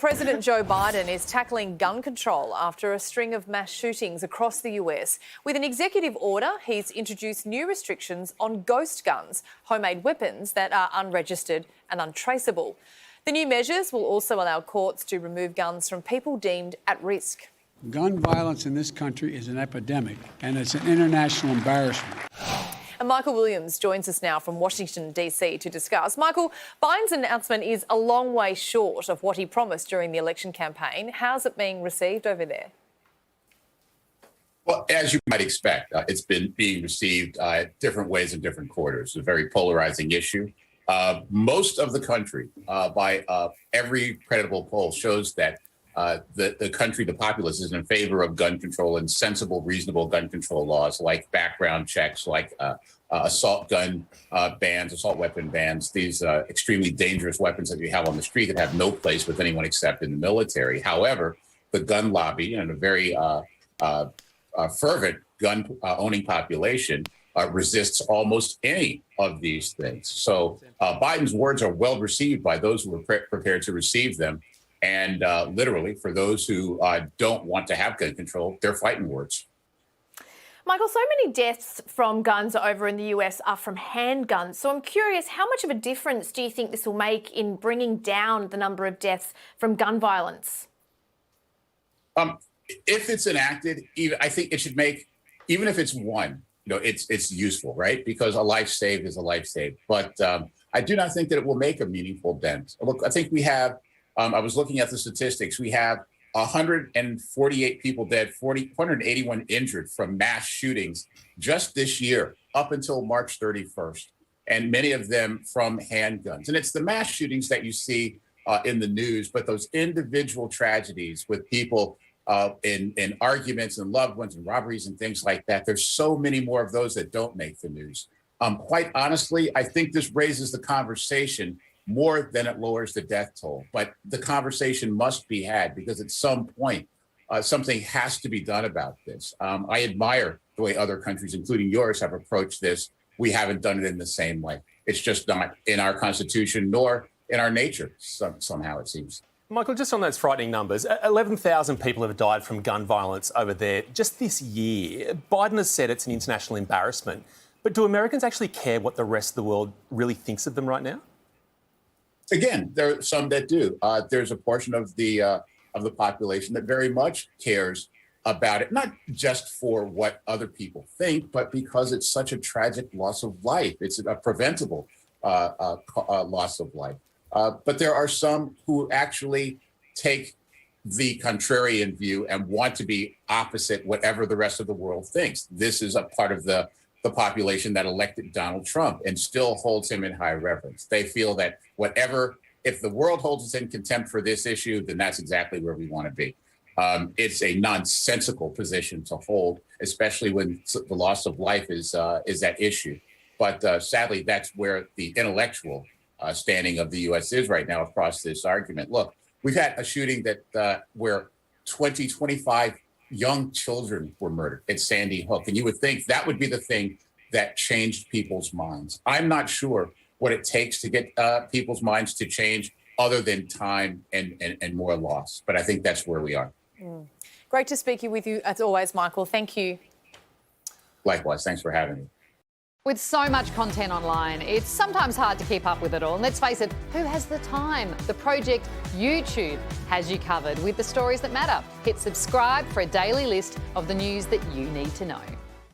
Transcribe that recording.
President Joe Biden is tackling gun control after a string of mass shootings across the US. With an executive order, he's introduced new restrictions on ghost guns, homemade weapons that are unregistered and untraceable. The new measures will also allow courts to remove guns from people deemed at risk. Gun violence in this country is an epidemic, and it's an international embarrassment. And Michael Williams joins us now from Washington, D.C. to discuss. Michael, Biden's announcement is a long way short of what he promised during the election campaign. How's it being received over there? Well, as you might expect, it's been being received different ways in different quarters. It's a very polarizing issue. Most of the country, by every credible poll, shows that the country, the populace, is in favor of gun control and sensible, reasonable gun control laws like background checks, like assault gun bans, assault weapon bans, these extremely dangerous weapons that you have on the street that have no place with anyone except in the military. However, the gun lobby and a very fervent gun owning population resists almost any of these things. So Biden's words are well received by those who are prepared to receive them. And literally, for those who don't want to have gun control, they're fighting words. Michael, so many deaths from guns over in the US are from handguns. So I'm curious, how much of a difference do you think this will make in bringing down the number of deaths from gun violence? If it's enacted, I think it should make, even if it's one, it's useful, right? Because a life saved is a life saved. But I do not think that it will make a meaningful dent. Look, I think we have, I was looking at the statistics, we have 148 people dead, 481 injured from mass shootings just this year, up until March 31st, and many of them from handguns. And it's the mass shootings that you see in the news, but those individual tragedies with people in arguments and loved ones and robberies and things like that, there's so many more of those that don't make the news. Quite honestly, I think this raises the conversation more than it lowers the death toll. But the conversation must be had because at some point, something has to be done about this. I admire the way other countries, including yours, have approached this. We haven't done it in the same way. It's just not in our Constitution nor in our nature, somehow it seems. Michael, just on those frightening numbers, 11,000 people have died from gun violence over there just this year. Biden has said it's an international embarrassment. But do Americans actually care what the rest of the world really thinks of them right now? Again, there are some that do. There's a portion of the population that very much cares about it, not just for what other people think, but because it's such a tragic loss of life. It's a preventable loss of life. But there are some who actually take the contrarian view and want to be opposite whatever the rest of the world thinks. This is a part of the population that elected Donald Trump and still holds him in high reverence. They feel that if the world holds us in contempt for this issue, then that's exactly where we want to be. It's a nonsensical position to hold, especially when the loss of life is at issue. But sadly, that's where the intellectual standing of the U.S. is right now across this argument. Look, we've had a shooting where 25 young children were murdered at Sandy Hook. And you would think that would be the thing that changed people's minds. I'm not sure what it takes to get people's minds to change other than time and more loss. But I think that's where we are. Great to speak with you as always, Michael. Thank you. Likewise. Thanks for having me. With so much content online, it's sometimes hard to keep up with it all. And let's face it, who has the time? The Project YouTube has you covered with the stories that matter. Hit subscribe for a daily list of the news that you need to know.